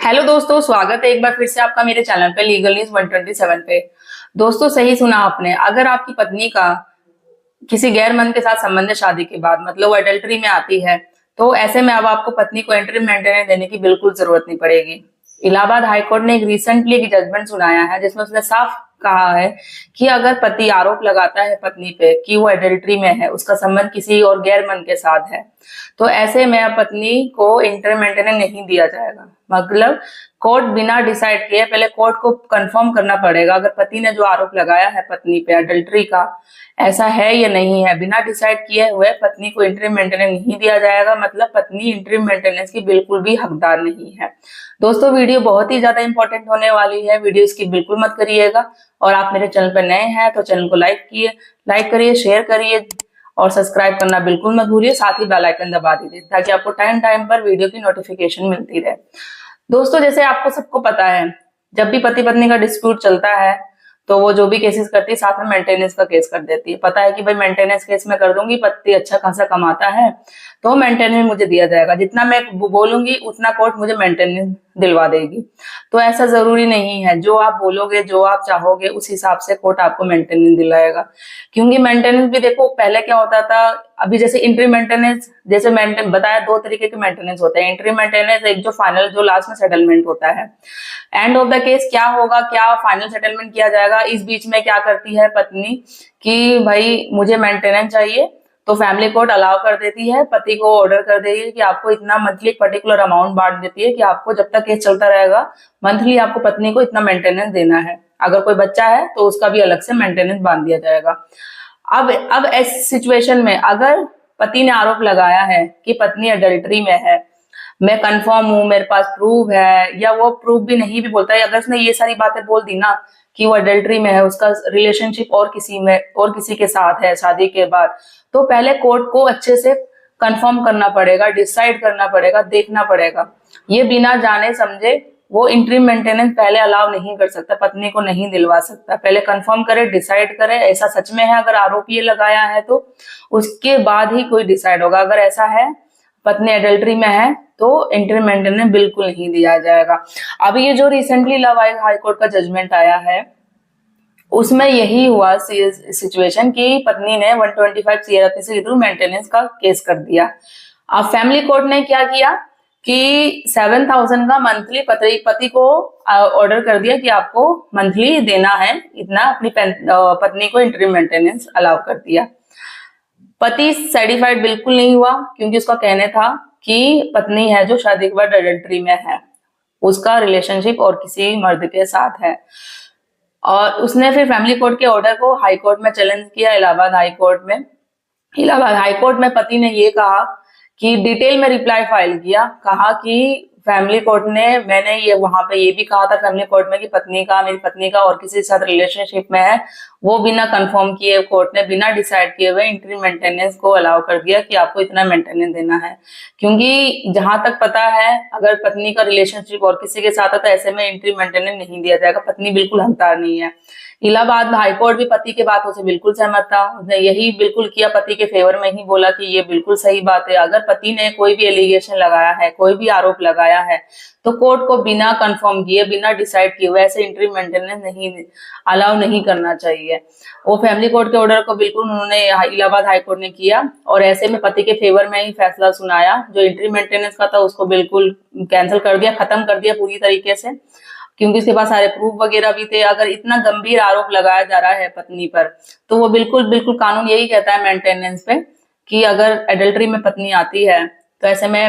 Hello दोस्तों, स्वागत है एक बार फिर से आपका मेरे चैनल पे लीगल न्यूज 127 पे। दोस्तों, सही सुना आपने। अगर आपकी पत्नी का किसी गैर मर्द के साथ संबंध है शादी के बाद, मतलब वो एडल्ट्री में आती है, तो ऐसे में अब आपको पत्नी को इंटरिम मेंटेनेंस देने की बिल्कुल जरूरत नहीं पड़ेगी। इलाहाबाद हाईकोर्ट ने एक रिसेंटली एक जजमेंट सुनाया है जिसमें उसने साफ कहा है कि अगर पति आरोप लगाता है पत्नी पे कि वो एडल्ट्री में है, उसका संबंध किसी और गैर मर्द के साथ है, तो ऐसे में अब पत्नी को इंटरिम मेंटेनेंस नहीं दिया जाएगा। मतलब कोर्ट बिना डिसाइड किए पहले कोर्ट को कंफर्म करना पड़ेगा अगर पति ने जो आरोप लगाया है पत्नी पे एडल्ट्री का ऐसा है या नहीं है। बिना डिसाइड किए हुए पत्नी को इंटरिम मेंटेनेंस नहीं दिया जाएगा, मतलब पत्नी इंटरिम मेंटेनेंस की बिल्कुल भी हकदार नहीं है। दोस्तों, वीडियो बहुत ही ज्यादा इंपॉर्टेंट होने वाली है, वीडियो स्किप बिल्कुल मत करिएगा। और आप मेरे चैनल पर नए हैं तो चैनल को लाइक करिए, शेयर करिए और सब्सक्राइब करना बिल्कुल मत भूलिए। साथ ही बेल आइकन दबा दीजिए ताकि आपको टाइम टाइम पर वीडियो की नोटिफिकेशन मिलती रहे। दोस्तों, जैसे आपको सबको पता है, जब भी पति पत्नी का डिस्प्यूट चलता है तो वो जो भी केसेस करती है साथ में मेंटेनेंस का केस कर देती है। पता है कि भाई मेंटेनेंस केस में कर दूंगी, पति अच्छा खासा कमाता है तो मेंटेनेंस मुझे दिया जाएगा, जितना मैं बोलूंगी उतना कोर्ट मुझे मेंटेनेंस दिलवा देगी। तो ऐसा जरूरी नहीं है, जो आप बोलोगे जो आप चाहोगे उस हिसाब से कोर्ट आपको मेंटेनेंस दिलाएगा। क्योंकि मेंटेनेंस भी देखो पहले क्या होता था, अभी जैसे इंट्री मेंटेनेंस, जैसे मेंटेन बताया दो तरीके के मेंटेनेंस होते हैं। इंट्री मेंटेनेंस एक जो फाइनल जो लास्ट में सेटलमेंट होता है, एंड ऑफ द केस क्या होगा, क्या फाइनल सेटलमेंट किया जाएगा, इस बीच में क्या करती है पत्नी कि भाई मुझे मेंटेनेंस चाहिए, तो फैमिली कोर्ट अलाउ कर देती है, पति को ऑर्डर कर देती है कि आपको इतना मंथली पर्टिकुलर अमाउंट बांट देती है कि आपको जब तक केस चलता रहेगा मंथली आपको पत्नी को इतना मेंटेनेंस देना है। अगर कोई बच्चा है तो उसका भी अलग से मेंटेनेंस बांध दिया जाएगा। अब ऐसी सिचुएशन में अगर पति ने आरोप लगाया है कि पत्नी अडल्ट्री में है, मैं कंफर्म हूं, मेरे पास प्रूफ है, या वो प्रूफ भी नहीं भी बोलता है, अगर उसने ये सारी बातें बोल दी ना कि वो अडल्ट्री में है, उसका रिलेशनशिप और किसी के साथ है शादी के बाद, तो पहले कोर्ट को अच्छे से कंफर्म करना पड़ेगा, डिसाइड करना पड़ेगा, देखना पड़ेगा। ये बिना जाने समझे वो इंटरिम मेंटेनेंस पहले अलाउ नहीं कर सकता, पत्नी को नहीं दिलवा सकता। पहले कंफर्म करे, डिसाइड करे ऐसा सच में है, अगर आरोप ये लगाया है तो उसके बाद ही कोई डिसाइड होगा। अगर ऐसा है पत्नी एडल्ट्री में है तो इंटरिम मेंटेनेंस बिल्कुल नहीं दिया जाएगा। अब ये जो रिसेंटली इलाहाबाद हाई कोर्ट का जजमेंट आया है उसमें यही हुआ सिचुएशन कि पत्नी ने 125 सीआरपीसी के थ्रू मेंटेनेंस का केस कर दिया। अब फैमिली कोर्ट ने क्या किया कि 7,000 का मंथली पति को ऑर्डर कर दिया कि आपको मंथली देना है इतना, अपनी पत्नी को इंटरिम मेंटेनेंस अलाउ कर दिया। पति सर्टिफाइड बिल्कुल नहीं हुआ क्योंकि उसका कहने था कि पत्नी है जो शादी के बाद एडल्ट्री में है, उसका रिलेशनशिप और किसी मर्द के साथ है। और उसने फिर फैमिली कोर्ट के ऑर्डर को हाई कोर्ट में चैलेंज किया, इलाहाबाद हाई कोर्ट में। इलाहाबाद हाई कोर्ट में पति ने ये कहा कि डिटेल में रिप्लाई फाइल किया, कहा कि फैमिली कोर्ट ने, मैंने ये वहां पे ये भी कहा था फैमिली कोर्ट में कि मेरी पत्नी का और किसी के साथ रिलेशनशिप में है, वो बिना कंफर्म किए कोर्ट ने बिना डिसाइड किए हुए इंटरिम मेंटेनेंस को अलाउ कर दिया कि आपको इतना मेंटेनेंस देना है। क्योंकि जहां तक पता है अगर पत्नी का रिलेशनशिप और किसी के साथ है तो ऐसे में इंटरिम मेंटेनेंस नहीं दिया जाएगा, पत्नी बिल्कुल हकदार नहीं है। इलाहाबाद हाईकोर्ट भी पति के बातों से बिल्कुल सहमत था, उसने यही बिल्कुल किया, पति के फेवर में ही बोला कि ये बिल्कुल सही बात है। अगर पति ने कोई भी एलिगेशन लगाया है, कोई भी आरोप लगाया है, तो कोर्ट को बिना कंफर्म किए, बिना डिसाइड किए वैसे इंटरिम मेंटेनेंस नहीं अलाउ नहीं करना चाहिए। वो फैमिली कोर्ट के ऑर्डर को बिल्कुल उन्होंने इलाहाबाद हाईकोर्ट ने किया और ऐसे में पति के फेवर में ही फैसला सुनाया। जो इंटरिम मेंटेनेंस का था उसको बिल्कुल कैंसिल कर दिया, खत्म कर दिया पूरी तरीके से, क्योंकि उसके पास सारे प्रूफ वगैरह भी थे। अगर इतना गंभीर आरोप लगाया जा रहा है पत्नी पर तो वो बिल्कुल कानून यही कहता है मेंटेनेंस पे कि अगर एडल्ट्री में पत्नी आती है तो ऐसे में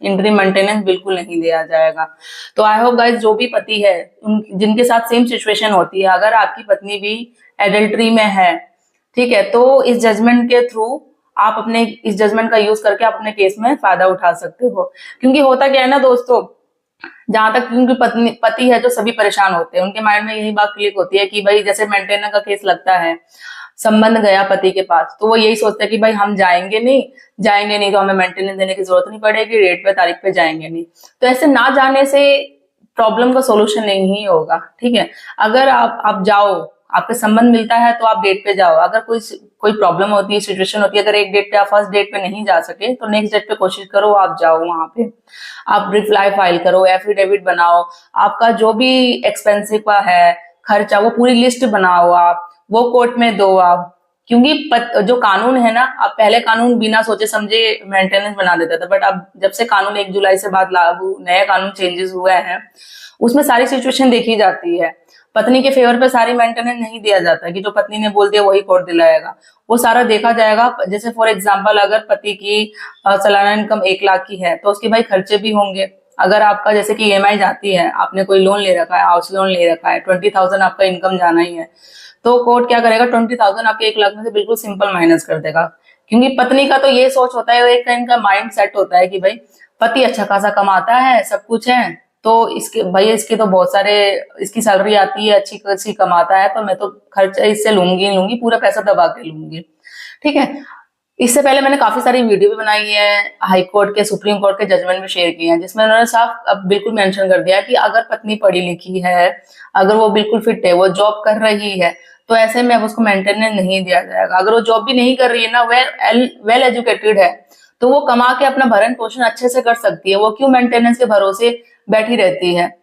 इंटरिम मेंटेनेंस बिल्कुल नहीं दिया जाएगा। तो आई होप गाइस, जो भी पति है जिनके साथ सेम सिचुएशन होती है, अगर आपकी पत्नी भी एडल्ट्री में है, ठीक है, तो इस जजमेंट के थ्रू आप अपने इस जजमेंट का यूज करके आप अपने केस में फायदा उठा सकते हो। क्योंकि होता क्या है ना दोस्तों, जहां तक क्योंकि पति है जो सभी परेशान होते हैं, उनके माइंड में यही बात क्लिक होती है कि भाई जैसे मेंटेनेंस का केस लगता है, संबंध गया पति के पास, तो वो यही सोचते हैं कि भाई हम जाएंगे नहीं तो हमें मेंटेनेंस देने की जरूरत नहीं पड़ेगी, डेट पे तारीख पे जाएंगे नहीं। तो ऐसे ना जाने से प्रॉब्लम का सोल्यूशन नहीं होगा, ठीक है। अगर आप जाओ, आपके संबंध मिलता है तो आप डेट पे जाओ। अगर कोई प्रॉब्लम होती है, सिचुएशन होती है, अगर एक डेट पे आप फर्स्ट डेट पे नहीं जा सके तो नेक्स्ट डेट पे कोशिश करो आप जाओ वहां पे। आप रिप्लाई फाइल करो, एफिडेविट बनाओ, आपका जो भी एक्सपेंसिव का है खर्चा वो पूरी लिस्ट बनाओ, आप वो कोर्ट में दो आप। क्योंकि जो कानून है ना, अब पहले कानून बिना सोचे समझे मेंटेनेंस बना देता था, बट अब जब से कानून 1 जुलाई से बाद लागू नया कानून चेंजेस हुए हैं, उसमें सारी सिचुएशन देखी जाती है। पत्नी के फेवर पे सारी मेंटेनेंस नहीं दिया जाता कि जो पत्नी ने बोल दिया वही कोर्ट दिलाएगा, वो सारा देखा जाएगा। जैसे फॉर एग्जाम्पल अगर पति की सालाना इनकम 1 लाख की है तो उसके भाई खर्चे भी होंगे। अगर आपका जैसे कि ईएमआई जाती है, आपने कोई लोन ले रखा है, हाउस लोन ले रखा है, 20,000 आपका इनकम जाना ही है, तो कोर्ट क्या करेगा, 20,000 आपके 1 लाख में से बिल्कुल सिंपल माइनस कर देगा। क्योंकि पत्नी का तो ये सोच होता है, एक इनका माइंड सेट होता है कि भाई पति अच्छा खासा कमाता है, सब कुछ है, तो इसके भाई इसके तो बहुत सारे, इसकी सैलरी आती है, अच्छी खासी कमाता है, तो मैं तो खर्चा इससे लूंगी, पूरा पैसा दबा के लूंगी। ठीक है। इससे पहले मैंने काफी सारी वीडियो भी बनाई है, हाई कोर्ट के, सुप्रीम कोर्ट के जजमेंट भी शेयर किए हैं, जिसमें उन्होंने साफ अब बिल्कुल मेंशन कर दिया कि अगर पत्नी पढ़ी लिखी है, अगर वो बिल्कुल फिट है, वो जॉब कर रही है, तो ऐसे में अब उसको मेंटेनेंस नहीं दिया जाएगा। अगर वो जॉब भी नहीं कर रही है ना, वेल एजुकेटेड है, तो वो कमा के अपना भरण पोषण अच्छे से कर सकती है, वो क्यों मेंटेनेंस के भरोसे बैठी रहती है।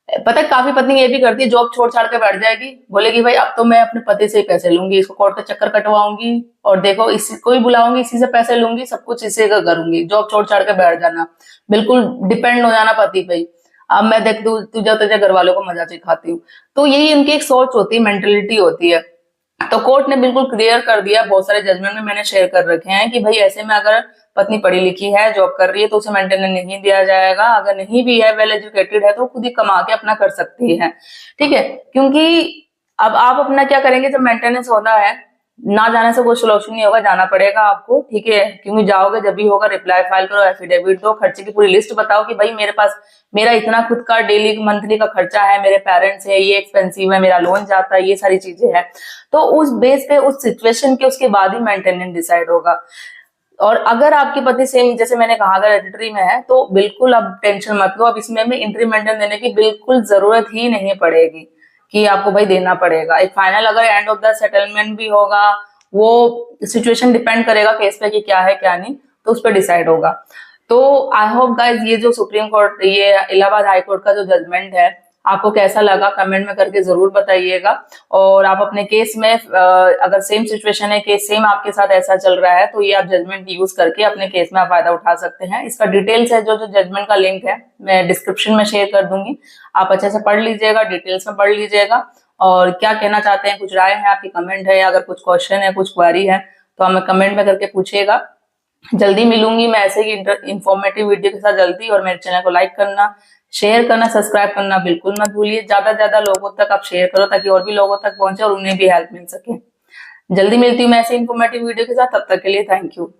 पता है काफी पत्नी ये भी करती है, जॉब छोड़ छाड़ के बैठ जाएगी, बोलेगी भाई अब तो मैं अपने पति से ही पैसे लूंगी, इसको कोर्ट का चक्कर कटवाऊंगी, और देखो इसी को ही बुलाऊंगी, इसी से पैसे लूंगी, सब कुछ इसी का करूंगी, जॉब छोड़ छाड़ के बैठ जाना, बिल्कुल डिपेंड हो जाना पति पे ही। अब मैं देख तुझे तुझे घर वालों को मजा सिखाती हूँ। तो यही उनकी एक सोच होती है, मेंटेलिटी होती है। तो कोर्ट ने बिल्कुल क्लियर कर दिया, बहुत सारे जजमेंट में मैंने शेयर कर रखे हैं कि भाई ऐसे में अगर पत्नी पढ़ी लिखी है, जॉब कर रही है, तो उसे मेंटेनेंस नहीं दिया जाएगा। अगर नहीं भी है, वेल एजुकेटेड है, तो खुद ही कमा के अपना कर सकती है। ठीक है। क्योंकि अब आप अपना क्या करेंगे, जब मेंटेनेंस होता है, ना जाने से कोई सोल्यूशन नहीं होगा, जाना पड़ेगा आपको। ठीक है। क्योंकि जाओगे जब भी होगा, रिप्लाई फाइल करो, एफिडेविट दो, खर्चे की पूरी लिस्ट बताओ कि भाई मेरे पास मेरा इतना खुद का डेली मंथली का खर्चा है, मेरे पेरेंट्स है, ये एक्सपेंसिव है, मेरा लोन जाता है, ये सारी चीजें हैं। तो उस बेस पे, उस सिचुएशन के उसके बाद ही मेंटेनेंस डिसाइड होगा। और अगर आपके पति सेम जैसे मैंने कहा अगर हेरिडिटरी में है, तो बिल्कुल अब टेंशन मत लो, अब इसमें में इंक्रीमेंटल देने की बिल्कुल जरूरत ही नहीं पड़ेगी कि आपको भाई देना पड़ेगा। एक फाइनल अगर एंड ऑफ द सेटलमेंट भी होगा, वो सिचुएशन डिपेंड करेगा केस पे कि क्या है क्या नहीं, तो उस पर डिसाइड होगा। तो आई होप गाइज ये जो सुप्रीम कोर्ट, ये इलाहाबाद हाई कोर्ट का जो जजमेंट है, आपको कैसा लगा कमेंट में करके जरूर बताइएगा। और आप अपने केस में अगर सेम सिचुएशन है, केस सेम आपके साथ ऐसा चल रहा है, तो ये आप जजमेंट यूज करके अपने केस में आप फायदा उठा सकते हैं। इसका डिटेल्स है, जो जजमेंट का लिंक है मैं डिस्क्रिप्शन में शेयर कर दूंगी, आप अच्छे से पढ़ लीजिएगा, डिटेल्स में पढ़ लीजिएगा। और क्या कहना चाहते हैं, कुछ राय है आपकी, कमेंट है, अगर कुछ क्वेश्चन है, कुछ क्वेरी है, तो हमें कमेंट में करके पूछिएगा। जल्दी मिलूंगी मैं ऐसे ही इंफॉर्मेटिव वीडियो के साथ जल्दी। और मेरे चैनल को लाइक करना, शेयर करना, सब्सक्राइब करना बिल्कुल मत भूलिए। ज्यादा से ज्यादा लोगों तक आप शेयर करो ताकि और भी लोगों तक पहुंचे और उन्हें भी हेल्प मिल सके। जल्दी मिलती हूँ मैं ऐसे इंफॉर्मेटिव वीडियो के साथ, तब तक के लिए थैंक यू।